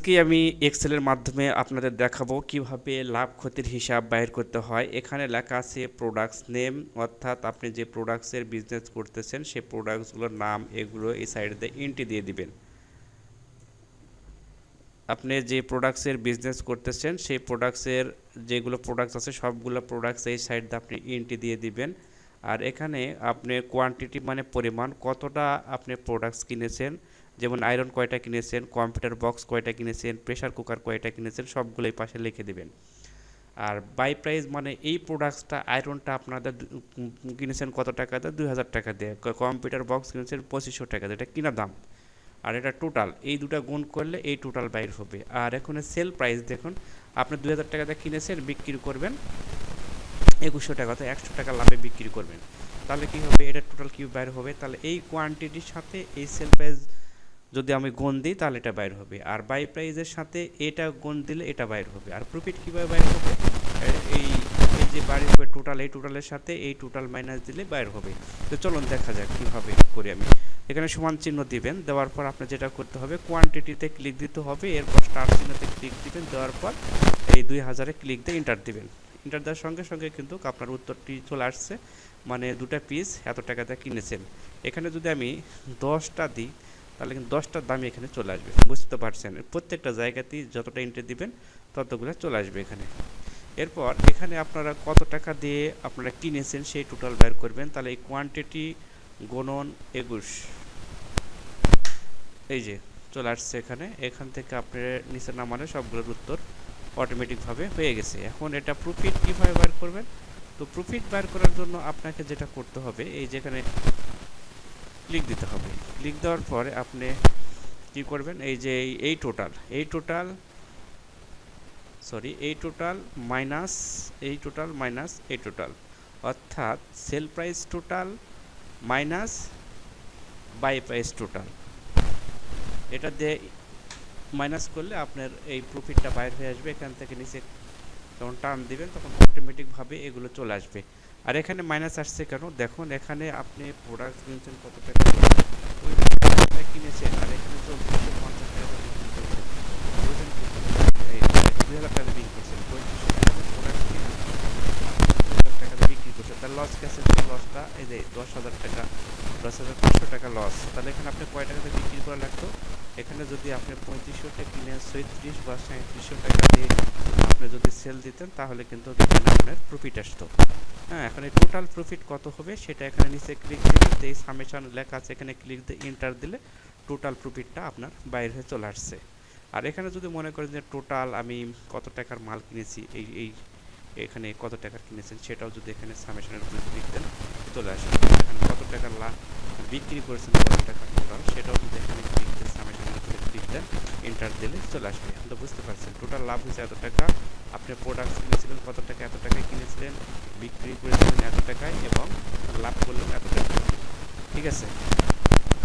আজকে আমি এক্সেলের মাধ্যমে আপনাদের দেখাবো কিভাবে লাভ ক্ষতির হিসাব বাইর করতে হয়। এখানে লেখা আছে প্রোডাক্টস নেম, অর্থাৎ আপনি যে প্রোডাক্টসের বিজনেস করতেছেন সেই প্রোডাক্টসগুলোর নাম, এগুলো এই সাইডে দিয়ে এন্ট্রি দিয়ে দিবেন। আপনি যে প্রোডাক্টসের বিজনেস করতেছেন সেই প্রোডাক্টসের যেগুলো প্রোডাক্টস আছে সবগুলো প্রোডাক্টস এই সাইড দিয়ে আপনি এন্ট্রি দিয়ে দিবেন। আর এখানে আপনি কোয়ান্টিটি মানে পরিমাণ কতটা আপনি প্রোডাক্টস কিনেছেন, যেমন আয়রন কয়টা কিনেছেন, কম্পিউটার বক্স কয়টা কিনেছেন, প্রেসার কুকার কয়টা কিনেছেন, সবগুলো এই পাশে লিখে দিবেন। আর বাই প্রাইস মানে এই প্রোডাক্টসটা আয়রনটা আপনাদের কিনেছেন কত টাকা দিয়ে, 2000 টাকা দিয়ে। কম্পিউটার বক্স কিনেছেন 2500 টাকা দিয়ে, এটা কিনা দাম। আর এটা টোটাল, এই দুটো গুণ করলে এই টোটাল বাইর হবে। আর এখন সেল প্রাইস দেখুন, আপনি 2000 টাকা দিয়ে কিনেছেন, বিক্রি করবেন 2100 টাকা, তো 100 টাকা লাভে বিক্রি করবেন। তাহলে কি হবে, এটা টোটাল কি বাইর হবে, তাহলে এই কোয়ান্টিটির সাথে এই সেল প্রাইস যদি আমি গুণ দিই তাহলে এটা বাইর হবে। আর বাই প্রাইসের সাথে এটা গুণ দিলে এটা বাইর হবে। আর প্রফিট কীভাবে বাইর হবে, এই এই যে বাইর হবে টোটাল, এই টোটালের সাথে এই টোটাল মাইনাস দিলে বাইর হবে। তো চলুন দেখা যাক কীভাবে করি আমি। এখানে সমান চিহ্ন দিবেন, দেওয়ার পর আপনার যেটা করতে হবে কোয়ান্টিটিতে ক্লিক দিতে হবে, এরপর স্টার চিহ্নতে ক্লিক দিবেন, দেওয়ার পর এই 2000-এ ক্লিক দিয়ে এন্টার দিবেন। এন্টার দেওয়ার সঙ্গে সঙ্গে কিন্তু আপনার উত্তরটি চলে আসছে, মানে দুটা পিস এত টাকাতে কিনেছেন। এখানে যদি আমি 10টা দিই তাহলে কিন্তু 10টার দামই এখানে চলে আসবে, বুঝতে পারছেন। প্রত্যেকটা জায়গাতেই যতটা এন্ট্রি দিবেন ততগুলো চলে আসবে এখানে। এরপর এখানে আপনারা কত টাকা দিয়ে আপনারা কিনেছেন সেই টোটাল বের করবেন। তাহলে এই কোয়ান্টিটি গুণন 21, এই যে চলে আসছে এখানে। এখান থেকে আপনার নিচে নামালে সবগুলোর উত্তর অটোমেটিকভাবে হয়ে গেছে। এখন এটা প্রফিট কীভাবে বের করবেন, তো প্রফিট বের করার জন্য আপনাকে যেটা করতে হবে, এই যেখানে ক্লিক দিতে হবে। ক্লিক দেওয়ার পরে আপনি কি করবেন, এই যে এই টোটাল মাইনাস এই টোটাল, অর্থাৎ sale price total minus buy price total, এটা দিয়ে মাইনাস করলে আপনার এই প্রফিটটা বাইর হয়ে আসবে। এখান থেকে নিচে যখন টার্ন দিবেন তখন অটোমেটিকভাবে এগুলো চলে আসবে। আর এখানে মাইনাস আসছে কেন দেখুন, এখানে আপনি প্রোডাক্ট কিনছেন কত টাকা, ওই টাকা কিনেছেন, আর এখানে 3450 টাকা বিক্রি করছেন, এই 2000 টাকা বিক্রি করছেন, 3500 টাকা প্রোডাক্ট কিনে 2000 টাকা বিক্রি করছেন, তার লস গেছে, লসটা এই যে 10,000 টাকা, 10,500 টাকা লস। তাহলে এখানে আপনি কয় টাকাতে বিক্রি করা লাগতো, এখানে যদি আপনি 3500 কিনে 36 বা 3700 টাকা দিয়ে আপনি যদি সেল দিতেন তাহলে কিন্তু এখানে আপনার প্রফিট আসতো। হ্যাঁ, এখন এই টোটাল প্রফিট কত হবে সেটা এখানে নিচে ক্লিক দিলে, এই সামেশন লেখা আছে, এখানে ক্লিক দিয়ে এন্টার দিলে টোটাল প্রফিটটা আপনার বাইরে হয়ে চলে আসছে। আর এখানে যদি মনে করেন যে টোটাল আমি কত টাকার মাল কিনেছি, এই এখানে কত টাকার কিনেছেন সেটাও যদি এখানে সামেশনের উপরে ক্লিক দেন চলে আসবে। এখানে কত টাকার লাভ বিক্রি করেছেন, কত টাকা টোটাল সেটাও যদি এখানে ক্লিক দেন, সামেশনের উপরে ক্লিক দেন, এন্টার দিলে চলে আসবে। তো বুঝতে পারছেন টোটাল লাভ হয়েছে এত টাকা, আপনি প্রোডাক্ট কিনেছিলেন কত টাকা, এত টাকায় কিনেছিলেন, বিক্রি করেছিলেন এত টাকায়, এবং লাভ করলেন এত টাকা। ঠিক আছে।